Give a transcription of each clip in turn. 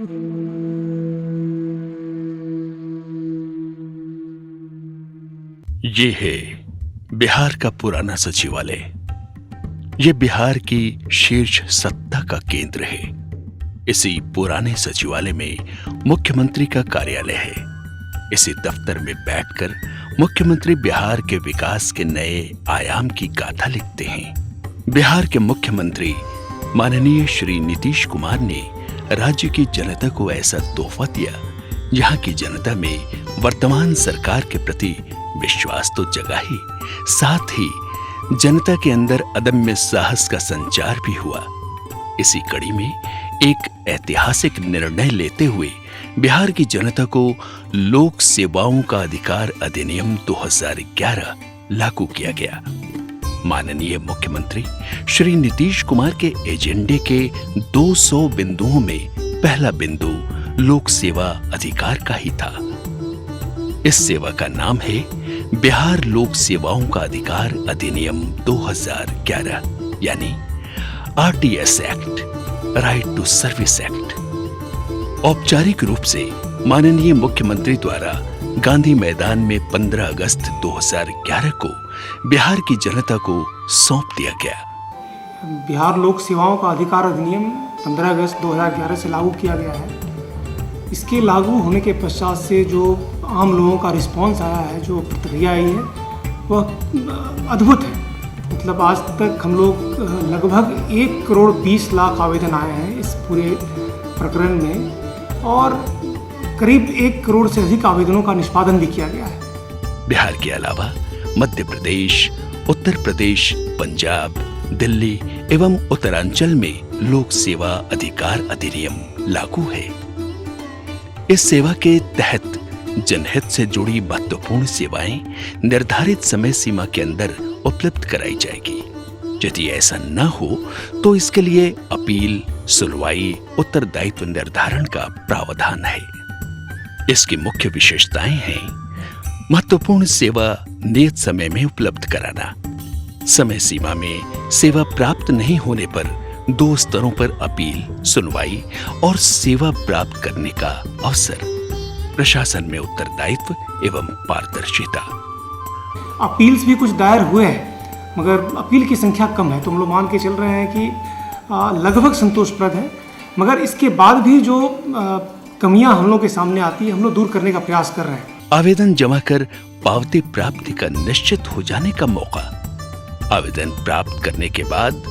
ये है बिहार का पुराना सचिवालय। ये बिहार की शीर्ष सत्ता का केंद्र है। इसी पुराने सचिवालय में मुख्यमंत्री का कार्यालय है। इसी दफ्तर में बैठकर मुख्यमंत्री बिहार के विकास के नए आयाम की गाथा लिखते हैं। बिहार के मुख्यमंत्री माननीय श्री नीतीश कुमार ने राज्य की जनता को ऐसा तोहफा दिया, यहाँ की जनता में वर्तमान सरकार के प्रति विश्वास तो जगा ही, साथ ही जनता के अंदर अदम्य साहस का संचार भी हुआ। इसी कड़ी में एक ऐतिहासिक निर्णय लेते हुए बिहार की जनता को लोक सेवाओं का अधिकार अधिनियम 2011 लागू किया गया। माननीय मुख्यमंत्री श्री नीतीश कुमार के एजेंडे के 200 बिंदुओं में पहला बिंदु लोक सेवा अधिकार का ही था। इस सेवा का नाम है बिहार लोक सेवाओं का अधिकार अधिनियम 2011 यानी RTS act, right to service act. औपचारिक रूप से माननीय मुख्यमंत्री द्वारा गांधी मैदान में 15 अगस्त 2011 को बिहार की जनता को सौंप दिया गया। बिहार लोक सेवाओं का अधिकार अधिनियम 15 अगस्त 2011 से लागू किया गया है। इसके लागू होने के पश्चात से जो आम लोगों का रिस्पांस आया है, जो प्रतिक्रिया आई है, वह अद्भुत है। मतलब आज तक हम लोग लगभग 1 करोड़ 20 लाख आवेदन आए हैं इस पूरे प्रकरण में, और करीब 1 करोड़ से अधिक आवेदनों का निष्पादन भी किया गया है। बिहार के अलावा मध्य प्रदेश, उत्तर प्रदेश, पंजाब, दिल्ली एवं उत्तरांचल में लोक सेवा अधिकार अधिनियम लागू है। इस सेवा के तहत जनहित से जुड़ी महत्वपूर्ण सेवाएं निर्धारित समय सीमा के अंदर उपलब्ध कराई जाएगी। यदि ऐसा न हो तो इसके लिए अपील, सुनवाई, उत्तरदायित्व निर्धारण का प्रावधान है। इसकी मुख्य विशेषताएं हैं महत्वपूर्ण सेवा नियत समय में उपलब्ध कराना, समय सीमा में सेवा प्राप्त नहीं होने पर 2 स्तरों पर अपील, सुनवाई और सेवा प्राप्त करने का अवसर, प्रशासन में उत्तरदायित्व एवं पारदर्शिता। अपील्स भी कुछ दायर हुए हैं, मगर अपील की संख्या कम है, तो हम लोग मान के चल रहे हैं कि लगभग संतोषप्रद है। मगर इसके बाद भी जो कमियां हम लोग के सामने आती है, हम लोग दूर करने का प्रयास कर रहे हैं। आवेदन जमा कर पावती प्राप्ति का निश्चित हो जाने का मौका, आवेदन प्राप्त करने के बाद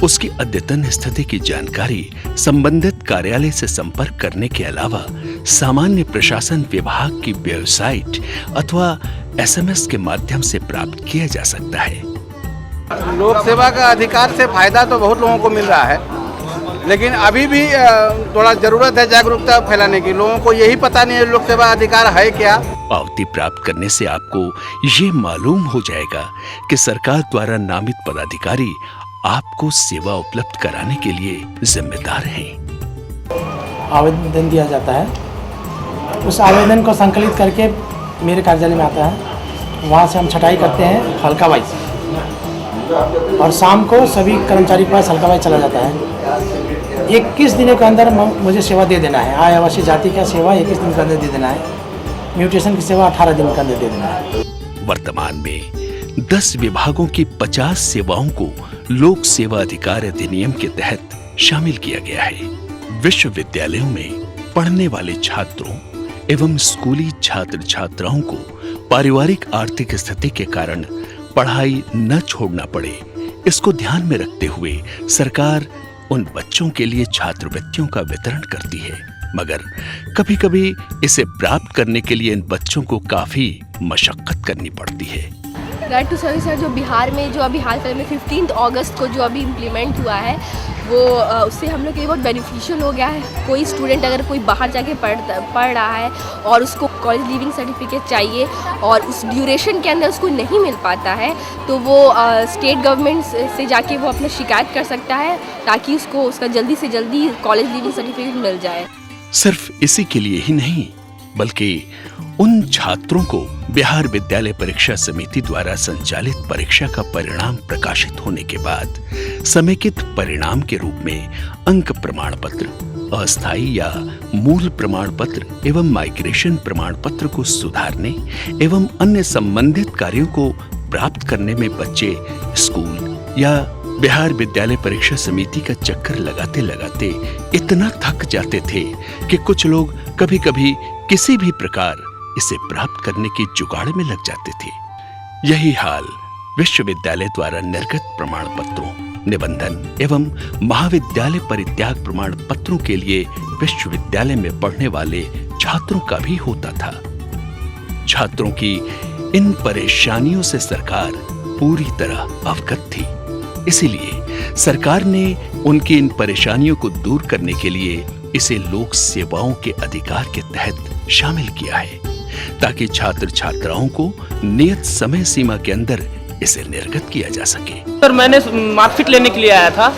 उसकी अद्यतन स्थिति की जानकारी संबंधित कार्यालय से संपर्क करने के अलावा सामान्य प्रशासन विभाग की वेबसाइट अथवा एसएमएस के माध्यम से प्राप्त किया जा सकता है। लोक सेवा का अधिकार से फायदा तो बहुत लोगों को मिल रहा है, लेकिन अभी भी थोड़ा जरूरत है जागरूकता फैलाने की। लोगों को यही पता नहीं है लोक सेवा अधिकार है क्या। पावती प्राप्त करने से आपको ये मालूम हो जाएगा कि सरकार द्वारा नामित पदाधिकारी आपको सेवा उपलब्ध कराने के लिए जिम्मेदार हैं। आवेदन दिया जाता है, उस आवेदन को संकलित करके मेरे कार्यालय में आता है। वहाँ से हम छटाई करते हैं हल्का वाइज, और शाम को सभी कर्मचारी के पास हल्का वाइज चला जाता है। 21 दिनों के अंदर मुझे सेवा दे देना है। आय आवासीय जाति का सेवा 21 दिन के अंदर दे देना है। म्यूटेशन की सेवा 18 दिन के अंदर दे देना है। वर्तमान में 10 विभागों की 50 सेवाओं को लोक सेवा अधिकार अधिनियम के तहत शामिल किया गया है। विश्वविद्यालयों में पढ़ने वाले छात्रों एवं स्कूली छात्र छात्राओं को पारिवारिक आर्थिक स्थिति के कारण पढ़ाई न छोड़ना पड़े, इसको ध्यान में रखते हुए सरकार उन बच्चों के लिए छात्रवृत्तियों का वितरण करती है। मगर कभी-कभी इसे प्राप्त करने के लिए इन बच्चों को काफी मशक्कत करनी पड़ती है। राइट टू सर्विस जो बिहार में जो अभी हाल फिलहाल में 15 अगस्त को जो अभी इम्प्लीमेंट हुआ है, वो उससे हम लोग के लिए बहुत बेनिफिशियल हो गया है। कोई स्टूडेंट अगर कोई बाहर जाके पढ़ रहा है और उसको कॉलेज लीविंग सर्टिफिकेट चाहिए और उस ड्यूरेशन के अंदर उसको नहीं मिल पाता है, तो वो स्टेट गवर्नमेंट से जाके वो अपना शिकायत कर सकता है, ताकि उसको उसका जल्दी से जल्दी कॉलेज लीविंग सर्टिफिकेट मिल जाए। सिर्फ इसी के लिए ही नहीं, बल्कि उन छात्रों को बिहार विद्यालय परीक्षा समिति द्वारा संचालित परीक्षा का परिणाम प्रकाशित होने के बाद समेकित परिणाम के रूप में अंक प्रमाण पत्र, अस्थायी या मूल प्रमाण पत्र एवं माइग्रेशन प्रमाण पत्र को सुधारने एवं अन्य संबंधित कार्यों को प्राप्त करने में बच्चे स्कूल या बिहार विद्यालय परीक्षा समिति का चक्कर लगाते लगाते इतना थक जाते थे कि कुछ लोग कभी कभी किसी भी प्रकार इसे प्राप्त करने की जुगाड़ में लग जाते थे। यही हाल विश्वविद्यालय द्वारा निर्गत प्रमाण पत्रों, निबंधन एवं महाविद्यालय परित्याग प्रमाण पत्रों के लिए विश्वविद्यालय में पढ़ने वाले छात्रों का भी होता था। छात्रों की इन परेशानियों से सरकार पूरी तरह अवगत थी, इसीलिए सरकार ने उनकी इन परेशानियों को दूर करने के लिए इसे लोक सेवाओं के अधिकार के तहत शामिल किया है, ताकि छात्र छात्राओं को नियत समय सीमा के अंदर इसे निर्गत किया जा सके। सर, मैंने मार्कशीट लेने के लिए आया था,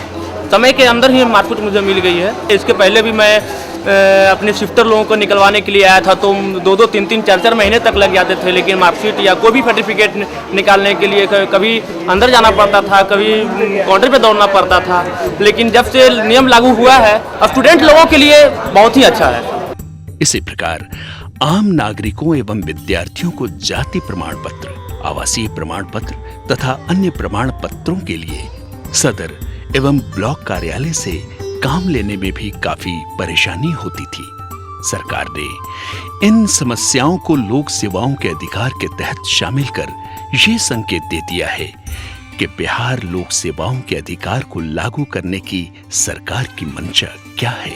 समय के अंदर ही मार्कशीट मुझे मिल गई है। इसके पहले भी मैं अपने शिफ्टर लोगों को निकलवाने के लिए आया था, तो 2-2, 3-3, 4-4 महीने तक लग जाते थे। लेकिन मार्कशीट या कोई भी सर्टिफिकेट निकालने के लिए कभी अंदर जाना पड़ता था, कभी काउंटर पे दौड़ना पड़ता था। लेकिन जब से नियम लागू हुआ है, अब स्टूडेंट लोगों के लिए बहुत ही अच्छा है। इसी प्रकार आम नागरिकों एवं विद्यार्थियों को जाति प्रमाण पत्र, आवासीय प्रमाण पत्र तथा अन्य प्रमाण पत्रों के लिए सदर एवं ब्लॉक कार्यालय से काम लेने में भी काफी परेशानी होती थी। सरकार ने इन समस्याओं को लोक सेवाओं के अधिकार के तहत शामिल कर ये संकेत दे दिया है कि बिहार लोक सेवाओं के अधिकार को लागू करने की सरकार की मंशा क्या है।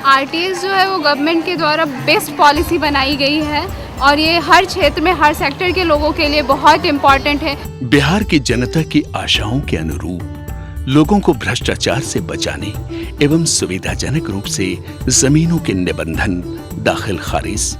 आरटीएस जो है वो गवर्नमेंट के द्वारा बेस्ट पॉलिसी बनाई गई है और ये हर क्षेत्र में, हर सेक्टर के लोगों के लिए बहुत इम्पोर्टेंट है। बिहार की जनता की आशाओं के अनुरूप लोगों को भ्रष्टाचार से बचाने एवं सुविधाजनक रूप से जमीनों के निबंधन, दाखिल खारिज,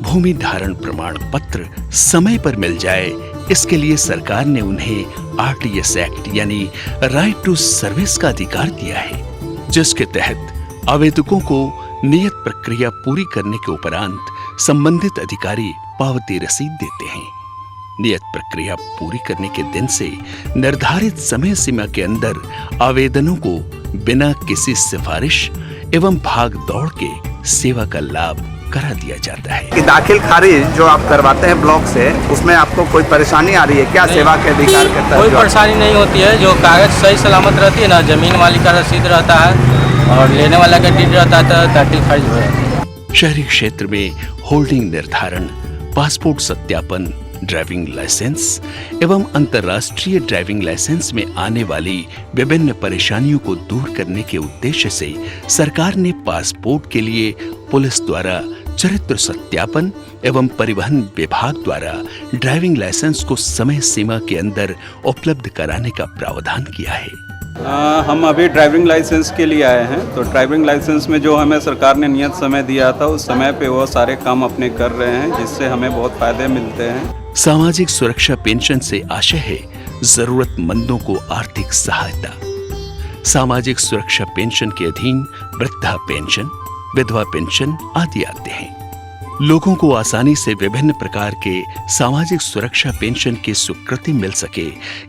भूमि धारण प्रमाण पत्र समय पर मिल जाए, इसके लिए सरकार ने उन्हें आरटीएस एक्ट यानी राइट टू सर्विस का अधिकार दिया है, जिसके तहत आवेदकों को नियत प्रक्रिया पूरी करने के उपरांत संबंधित अधिकारी पावती रसीद देते हैं। नियत प्रक्रिया पूरी करने के दिन से निर्धारित समय सीमा के अंदर आवेदनों को बिना किसी सिफारिश एवं भाग दौड़ के सेवा का लाभ करा दिया जाता है। कि दाखिल खारिज जो आप करवाते हैं ब्लॉक से, उसमें आपको कोई परेशानी आ रही है क्या? सेवा के अधिकार के तहत कोई परेशानी नहीं होती है। जो कागज सही सलामत रहती है ना, जमीन वाली का रसीद रहता है और लेने वाला का डीड रहता है, तो दाखिल खारिज हो जाती है। शहरी क्षेत्र में होल्डिंग निर्धारण, पासपोर्ट सत्यापन, ड्राइविंग लाइसेंस एवं अंतर्राष्ट्रीय ड्राइविंग लाइसेंस में आने वाली विभिन्न परेशानियों को दूर करने के उद्देश्य से सरकार ने पासपोर्ट के लिए पुलिस द्वारा चरित्र सत्यापन एवं परिवहन विभाग द्वारा ड्राइविंग लाइसेंस को समय सीमा के अंदर उपलब्ध कराने का प्रावधान किया है। हम अभी ड्राइविंग लाइसेंस के लिए आए हैं, तो ड्राइविंग लाइसेंस में जो हमें सरकार ने नियत समय दिया था, उस समय पे वो सारे काम अपने कर रहे हैं, जिससे हमें बहुत फायदे मिलते हैं। सामाजिक सुरक्षा पेंशन से आशय है जरूरतमंदों को आर्थिक सहायता। सामाजिक सुरक्षा पेंशन के अधीन वृद्धा पेंशन, विधवा पेंशन आदि आते हैं। लोगों को आसानी से विभिन्न प्रकार के सामाजिक सुरक्षा पेंशन की स्वीकृति मिल सके,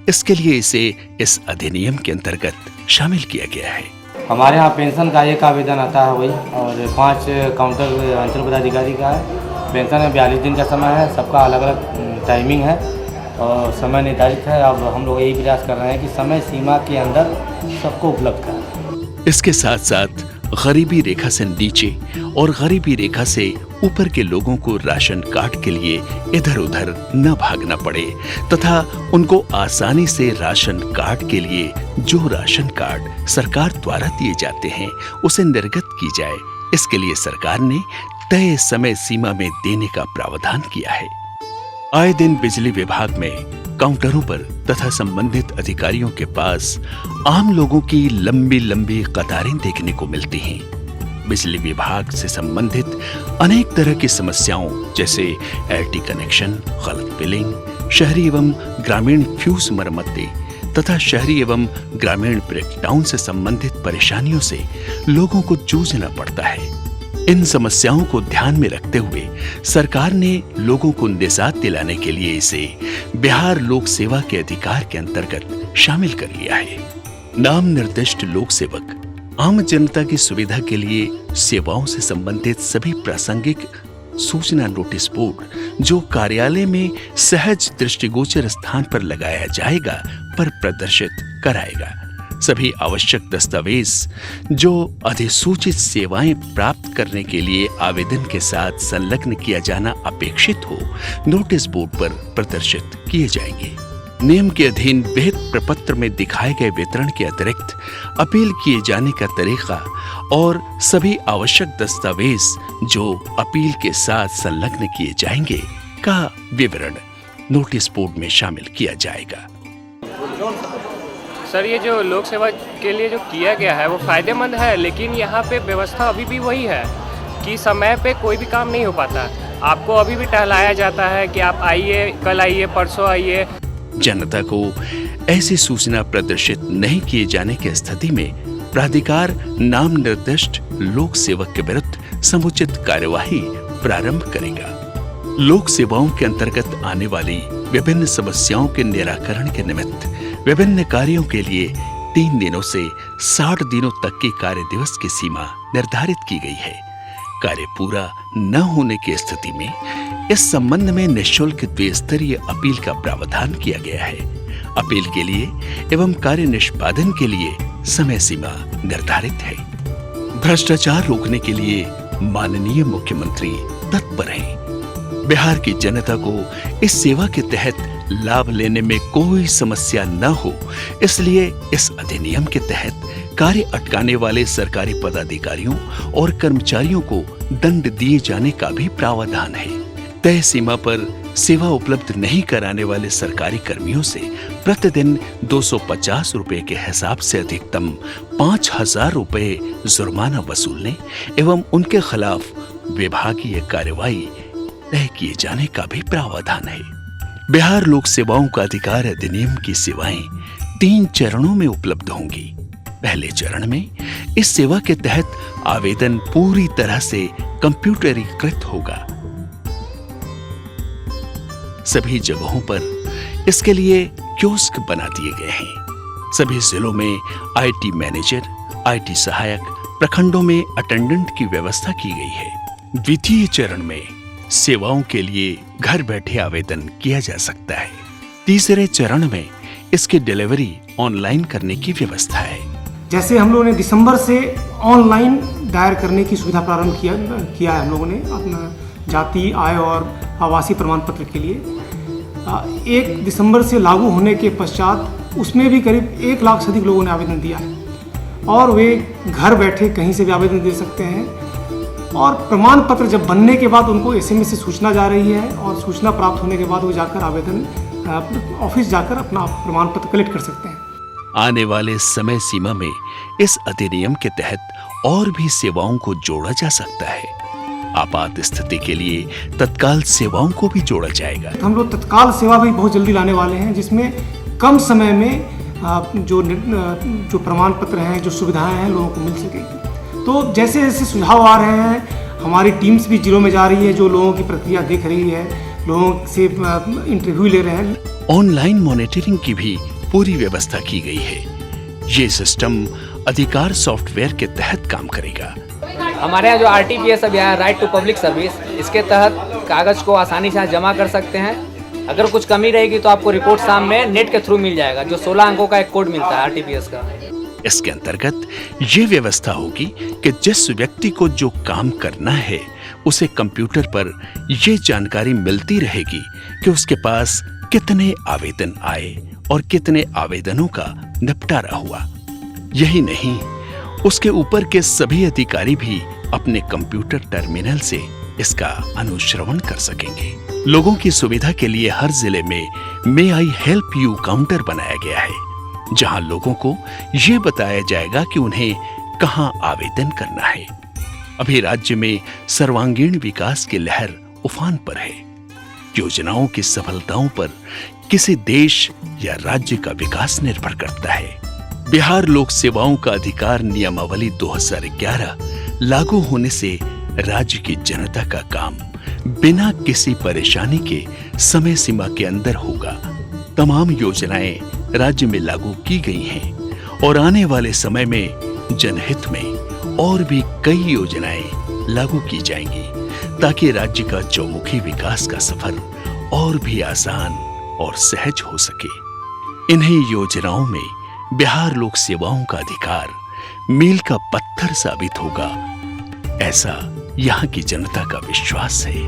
इसके लिए इसे इस अधिनियम के अंतर्गत शामिल किया गया है। हमारे यहाँ पेंशन का एक आवेदन आता है वही, और 5 काउंटर अंचल पदाधिकारी का है। पेंशन में 42 दिन का समय है, सबका अलग अलग टाइमिंग है और समय निर्धारित है। अब हम लोग यही प्रयास कर रहे हैं कि समय सीमा के अंदर सबको उपलब्ध कराएं। इसके साथ साथ गरीबी रेखा से नीचे और गरीबी रेखा से ऊपर के लोगों को राशन कार्ड के लिए इधर उधर न भागना पड़े तथा उनको आसानी से राशन कार्ड के लिए जो राशन कार्ड सरकार द्वारा दिए जाते हैं उसे निर्गत की जाए, इसके लिए सरकार ने तय समय सीमा में देने का प्रावधान किया है। आए दिन बिजली विभाग में काउंटरों पर तथा संबंधित अधिकारियों के पास आम लोगों की लंबी लंबी कतारें देखने को मिलती हैं। बिजली विभाग से संबंधित अनेक तरह की समस्याओं जैसे एलटी कनेक्शन, गलत बिलिंग, शहरी एवं ग्रामीण फ्यूज मरम्मतें तथा शहरी एवं ग्रामीण ब्रेकडाउन से संबंधित परेशानियों से लोगों को जूझना पड़ता है। इन समस्याओं को ध्यान में रखते हुए सरकार ने लोगों को निजात दिलाने के लिए इसे बिहार लोक सेवा के अधिकार के अंतर्गत शामिल कर लिया है। नाम निर्दिष्ट लोक सेवक आम जनता की सुविधा के लिए सेवाओं से संबंधित सभी प्रासंगिक सूचना नोटिस बोर्ड जो कार्यालय में सहज दृष्टिगोचर स्थान पर लगाया जाएगा पर प्रदर्शित कराएगा। सभी आवश्यक दस्तावेज जो अधिसूचित सेवाएं प्राप्त करने के लिए आवेदन के साथ संलग्न किया जाना अपेक्षित हो, नोटिस बोर्ड पर प्रदर्शित किए जाएंगे। नियम के अधीन विहित प्रपत्र में दिखाए गए वितरण के अतिरिक्त अपील किए जाने का तरीका और सभी आवश्यक दस्तावेज जो अपील के साथ संलग्न किए जाएंगे का विवरण नोटिस बोर्ड में शामिल किया जाएगा। सर, ये जो लोक सेवा के लिए जो किया गया है वो फ़ायदेमंद है, लेकिन यहाँ पे व्यवस्था अभी भी वही है कि समय पे कोई भी काम नहीं हो पाता। आपको अभी भी टहलाया जाता है कि आप आइए, कल आइए, परसों आइए। जनता को ऐसी सूचना प्रदर्शित नहीं किए जाने की स्थिति में प्राधिकार नाम निर्दिष्ट लोक सेवक के विरुद्ध समुचित कार्यवाही प्रारंभ करेगा। लोक सेवाओं के अंतर्गत आने वाली विभिन्न समस्याओं के निराकरण के निमित्त विभिन्न कार्यों के लिए 3 दिनों से 60 दिनों तक की कार्य दिवस की सीमा निर्धारित की गई है। कार्य पूरा न होने की स्थिति में इस संबंध में निःशुल्क द्विस्तरीय अपील का प्रावधान किया गया है। अपील के लिए एवं कार्य निष्पादन के लिए समय सीमा निर्धारित है। भ्रष्टाचार रोकने के लिए माननीय मुख्यमंत्री तत्पर हैं। बिहार की जनता को इस सेवा के तहत लाभ लेने में कोई समस्या न हो, इसलिए इस अधिनियम के तहत कार्य अटकाने वाले सरकारी पदाधिकारियों और कर्मचारियों को दंड दिए जाने का भी प्रावधान है। तय सीमा पर सेवा उपलब्ध नहीं कराने वाले सरकारी कर्मियों से प्रतिदिन 250 रुपए के हिसाब से अधिकतम 5,000 रुपए जुर्माना वसूलने एवं उनके खिलाफ विभागीय कार्रवाई तय किए जाने का भी प्रावधान है। बिहार लोक सेवाओं का अधिकार अधिनियम की सेवाएं 3 चरणों में उपलब्ध होंगी। पहले चरण में इस सेवा के तहत आवेदन पूरी तरह से कंप्यूटरीकृत होगा। सभी जगहों पर इसके लिए कियोस्क बना दिए गए हैं। सभी जिलों में आईटी मैनेजर, आईटी सहायक, प्रखंडों में अटेंडेंट की व्यवस्था की गई है। द्वितीय चरण में सेवाओं के लिए घर बैठे आवेदन किया जा सकता है। तीसरे चरण में इसकी डिलीवरी ऑनलाइन करने की व्यवस्था है। जैसे हम लोगों ने दिसंबर से ऑनलाइन दायर करने की सुविधा प्रारंभ किया है हम लोगों ने अपना जाति, आय और आवासीय प्रमाण पत्र के लिए। 1 दिसंबर से लागू होने के पश्चात उसमें भी करीब 1 लाख से अधिक लोगों ने आवेदन दिया है और वे घर बैठे कहीं से भी आवेदन दे सकते हैं। और प्रमाण पत्र जब बनने के बाद उनको SMS से सूचना जा रही है और सूचना प्राप्त होने के बाद वो जाकर आवेदन ऑफिस जाकर अपना प्रमाण पत्र कलेक्ट कर सकते हैं। आने वाले समय सीमा में इस अधिनियम के तहत और भी सेवाओं को जोड़ा जा सकता है। आपात स्थिति के लिए तत्काल सेवाओं को भी जोड़ा जाएगा। हम लोग तत्काल सेवा भी बहुत जल्दी लाने वाले हैं, जिसमें कम समय में जो प्रमाण पत्र हैं, जो सुविधाएं हैं, लोगों को मिल सकेगी। तो जैसे जैसे सुझाव आ रहे हैं, हमारी टीम्स भी जिलों में जा रही है, जो लोगों की प्रक्रिया देख रही है, लोगों से इंटरव्यू ले रहे हैं। ऑनलाइन मॉनिटरिंग की भी पूरी व्यवस्था की गई है। ये सिस्टम अधिकार सॉफ्टवेयर के तहत काम करेगा। हमारे यहाँ जो RTPS अभियान है, राइट टू पब्लिक सर्विस, इसके तहत कागज़ को आसानी से जमा कर सकते हैं। अगर कुछ कमी रहेगी तो आपको रिपोर्ट सामने नेट के थ्रू मिल जाएगा, जो 16 अंकों का एक कोड मिलता है RTPS का। इसके अंतर्गत ये व्यवस्था होगी कि जिस व्यक्ति को जो काम करना है उसे कंप्यूटर पर ये जानकारी मिलती रहेगी कि उसके पास कितने आवेदन आए और कितने आवेदनों का निपटारा हुआ। यही नहीं, उसके ऊपर के सभी अधिकारी भी अपने कंप्यूटर टर्मिनल से इसका अनुश्रवण कर सकेंगे। लोगों की सुविधा के लिए हर जिले में मे आई हेल्प यू काउंटर बनाया गया है, जहां लोगों को ये बताया जाएगा कि उन्हें कहां आवेदन करना है। अभी राज्य में सर्वांगीण विकास की लहर उफान पर है। योजनाओं की सफलताओं पर किसी देश या राज्य का विकास निर्भर करता है। बिहार लोक सेवाओं का अधिकार नियमावली 2011 लागू होने से राज्य की जनता का काम बिना किसी परेशानी के समय सीमा के अंदर होगा। तमाम योजनाएं राज्य में लागू की गई हैं और आने वाले समय में जनहित में और भी कई योजनाएं लागू की जाएंगी ताकि राज्य का चौमुखी विकास का सफर और भी आसान और सहज हो सके। इन्हीं योजनाओं में बिहार लोक सेवाओं का अधिकार मील का पत्थर साबित होगा, ऐसा यहाँ की जनता का विश्वास है।